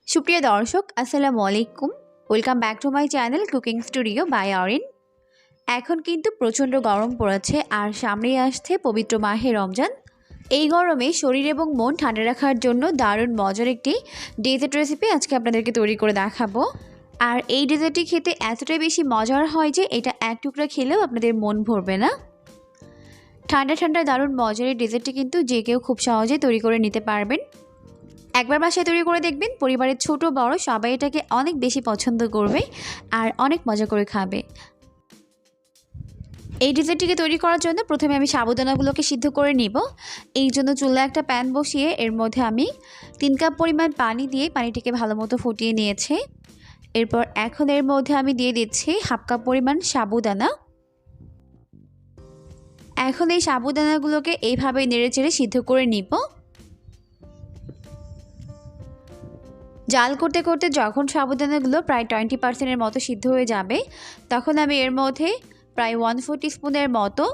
সুপ্রিয় দর্শক আসসালামু আলাইকুম। Welcome back to my channel cooking studio by Arin. এখন কিন্তু প্রচণ্ড গরম পড়েছে আর সামনেই আসছে পবিত্র মাহে রমজান। এই গরমে শরীর এবং মন ঠান্ডা রাখার জন্য দারুণ মজার একটি ডেজার্ট রেসিপি আজকে আপনাদেরকে তৈরি করে দেখাবো। আর এই ডেজার্টটি খেতে এতটাই বেশি মজার হয় যে এটা এক টুকরা খেলেও আপনাদের মন ভরবে না। ঠান্ডা ঠান্ডা দারুণ মজার এই ডেজার্টটি কিন্তু যে কেউ খুব সহজেই তৈরি করে নিতে পারবেন। একবার বাসায় তৈরি করে দেখবেন, পরিবারের ছোট বড় সবাই এটাকে অনেক বেশি পছন্দ করবে আর অনেক মজা করে খাবে। এই ডেজার্টটিকে তৈরি করার জন্য প্রথমে আমি সাবুদানাগুলোকে সিদ্ধ করে নিব। এই জন্য চুলায় একটা প্যান বসিয়ে এর মধ্যে আমি 3 কাপ পরিমাণ পানি দিয়ে পানিটিকে ভালো মতো ফুটিয়ে নিয়েছি। এরপর এখন এর মধ্যে আমি দিয়ে দিচ্ছি হাফ কাপ পরিমাণ সাবুদানা। এখন এই সাবুদানাগুলোকে এইভাবে নেড়েচেড়ে সিদ্ধ করে নিব। জাল করতে করতে যখন সাবুদানাগুলো প্রায় 20% মতো সিদ্ধ হয়ে যাবে, তখন আমি এর মধ্যে প্রায় 1/4 টিস্পুনের মতো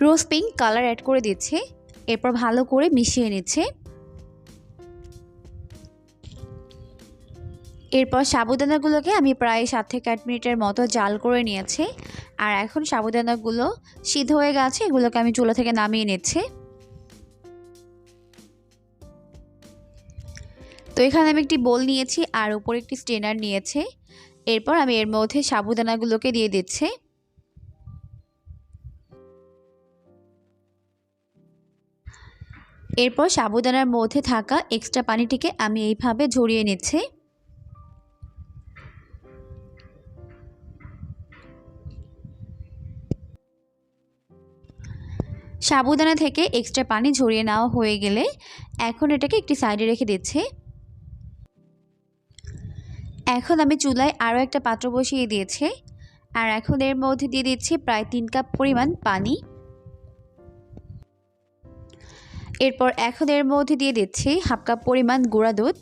রোজ পিঙ্ক কালার অ্যাড করে দিচ্ছি। এরপর ভালো করে মিশিয়ে নিচ্ছি। এরপর সাবুদানাগুলোকে আমি প্রায় 7 থেকে 8 মিনিটের মতো জাল করে নিয়েছি। আর এখন সাবুদানাগুলো সিদ্ধ হয়ে গেছে, এগুলোকে আমি চুলা থেকে নামিয়ে নিচ্ছি। তো এখানে আমি একটি বোল নিয়েছি আর উপরে একটি স্ট্রেনার নিয়েছি। এরপর আমি এর মধ্যে সাবুদানাগুলোকে দিয়ে দিচ্ছি। এরপর সাবুদানার মধ্যে থাকা এক্সট্রা পানিটিকে আমি এইভাবে ঝরিয়ে নিচ্ছি। সাবুদানা থেকে এক্সট্রা পানি ঝরিয়ে নেওয়া হয়ে গেলে এখন এটাকে একটি সাইডে রেখে দিচ্ছি। এখন আমি চুলায় আরও একটা পাত্র বসিয়ে দিয়েছি আর এখন এর মধ্যে দিয়ে দিচ্ছি প্রায় 3 কাপ পরিমাণ পানি। এরপর এখন এর মধ্যে দিয়ে দিচ্ছি হাফ কাপ পরিমাণ গুঁড়া দুধ।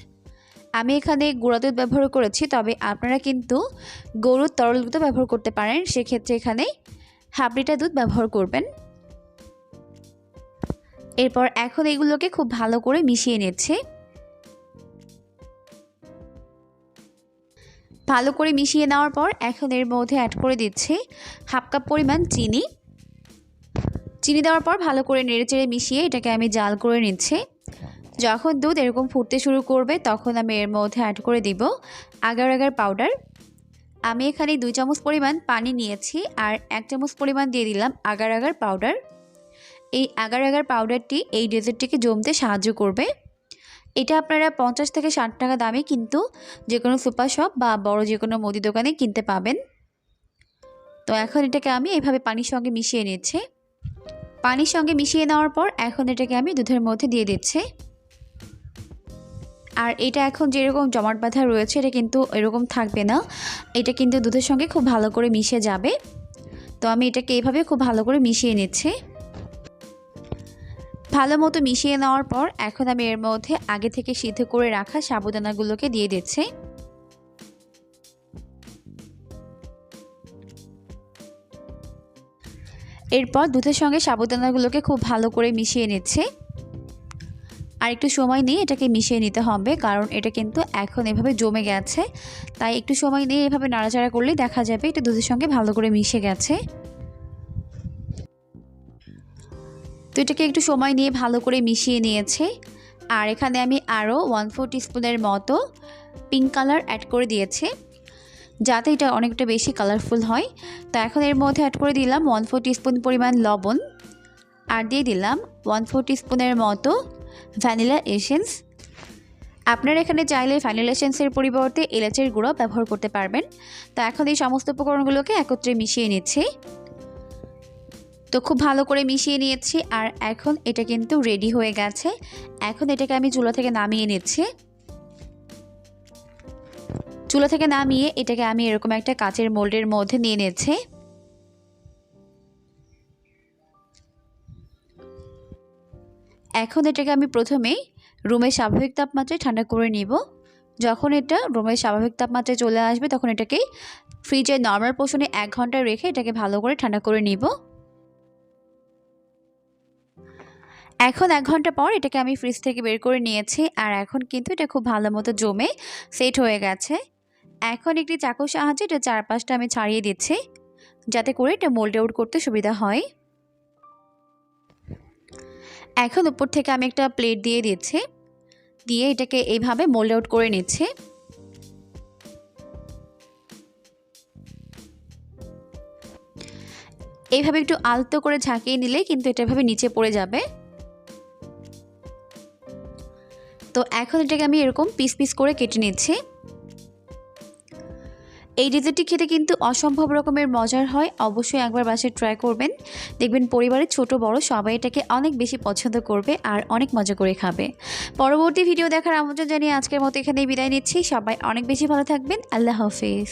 আমি এখানে গুঁড়া দুধ ব্যবহার করেছি, তবে আপনারা কিন্তু গরুর তরল দুধও ব্যবহার করতে পারেন। সেক্ষেত্রে এখানে হাফ লিটার দুধ ব্যবহার করবেন। এরপর এখন এগুলোকে খুব ভালো করে মিশিয়ে নিচ্ছি। ভালো করে মিশিয়ে নেওয়ার পর এখন এর মধ্যে অ্যাড করে দিচ্ছি হাফ কাপ পরিমাণ চিনি। চিনি দেওয়ার পর ভালো করে নেড়েচেড়ে মিশিয়ে এটাকে আমি জাল করে নিচ্ছি। যখন দুধ এরকম ফুটতে শুরু করবে তখন আমি এর মধ্যে অ্যাড করে দিব আগার আগার পাউডার। আমি এখানে 2 চামচ পরিমাণ পানি নিয়েছি আর 1 চামচ পরিমাণ দিয়ে দিলাম আগার আগার পাউডার। এই আগার আগার পাউডারটি এই ডেজার্টটিকে জমতে সাহায্য করবে। এটা আপনারা 50 থেকে 60 টাকা দামে কিন্তু যে কোনো সুপার শপ বা বড় যে কোনো মুদি দোকানে কিনতে পাবেন। তো এখন এটাকে আমি এইভাবে পানির সঙ্গে মিশিয়ে নিচ্ছি। পানির সঙ্গে মিশিয়ে নেওয়ার পর এখন এটাকে আমি দুধের মধ্যে দিয়ে দিচ্ছি। আর এটা এখন যেরকম জমাট বাঁধা রয়েছে এটা কিন্তু এরকম থাকবে না, এটা কিন্তু দুধের সঙ্গে খুব ভালো করে মিশে যাবে। তো আমি এটাকে এইভাবে খুব ভালো করে মিশিয়ে নিচ্ছি। ভালো মতো মিশিয়ে নেওয়ার পর এখন আমি এর মধ্যে আগে থেকে সিদ্ধ করে রাখা সাবুদানাগুলোকে দিয়ে দিচ্ছি। এরপর দুধের সঙ্গে সাবুদানাগুলোকে খুব ভালো করে মিশিয়ে নিচ্ছি। আর একটু সময় নিয়ে এটাকে মিশিয়ে নিতে হবে, কারণ এটা কিন্তু এখন এভাবে জমে গেছে। তাই একটু সময় নিয়ে এভাবে নাড়াচাড়া করলেই দেখা যাবে এটা দুধের সঙ্গে ভালো করে মিশে গেছে। তো এটাকে একটু সময় নিয়ে ভালো করে মিশিয়ে নিয়েছে। আর এখানে আমি আরও 1/4 টিস্পুনের মতো পিঙ্ক কালার অ্যাড করে দিয়েছি, যাতে এটা অনেকটা বেশি কালারফুল হয়। তো এখন এর মধ্যে অ্যাড করে দিলাম 1/4 টিস্পুন পরিমাণ লবণ আর দিয়ে দিলাম 1/4 টিস্পুনের মতো ভ্যানিলা এসেন্স। আপনারা এখানে চাইলে ভ্যানিলা এসেন্সের পরিবর্তে এলাচের গুঁড়ো ব্যবহার করতে পারবেন। তো এখন এই সমস্ত উপকরণগুলোকে একত্রে মিশিয়ে নিচ্ছি। তো খুব ভালো করে মিশিয়ে নিয়েছি আর এখন এটা কিন্তু রেডি হয়ে গেছে। এখন এটাকে আমি চুলা থেকে নামিয়ে নিচ্ছি। চুলা থেকে নামিয়ে এটাকে আমি এরকম একটা কাচের মোল্ডের মধ্যে নিয়ে নিচ্ছি। এখন এটাকে আমি প্রথমে রুমের স্বাভাবিক তাপমাত্রায় ঠান্ডা করে নিব। যখন এটা রুমের স্বাভাবিক তাপমাত্রায় চলে আসবে তখন এটাকে ফ্রিজের নর্মাল পোর্শনে 1 ঘন্টা রেখে এটাকে ভালো করে ঠান্ডা করে নিব। এখন 1 ঘন্টা পর এটাকে আমি ফ্রিজ থেকে বের করে নিয়েছি আর এখন কিন্তু এটা খুব ভালো মতো জমে সেট হয়ে গেছে। এখন একটি চাকুর সাহায্যে এটা চারপাশটা আমি ছাড়িয়ে দিচ্ছি যাতে করে এটা মোল্ড আউট করতে সুবিধা হয়। এখন উপর থেকে আমি একটা প্লেট দিয়ে দিচ্ছি, দিয়ে এটাকে এইভাবে মোল্ড আউট করে নিচ্ছি। এইভাবে একটু আলতো করে ঝাঁকিয়ে নিলে কিন্তু এটা এভাবে নিচে পড়ে যাবে। তো এখন এটাকে আমি এরকম পিস পিস করে কেটে নিচ্ছি। এই ডেজার্টটি খেতে কিন্তু অসম্ভব রকমের মজার হয়, অবশ্যই একবার বাসায় ট্রাই করবেন। দেখবেন পরিবারের ছোট বড় সবাই এটাকে অনেক বেশি পছন্দ করবে আর অনেক মজা করে খাবে। পরবর্তী ভিডিও দেখার আমন্ত্রণ জানিয়ে আজকের মতো এখানেই বিদায় নিচ্ছি। সবাই অনেক বেশি ভালো থাকবেন। আল্লাহ হাফেজ।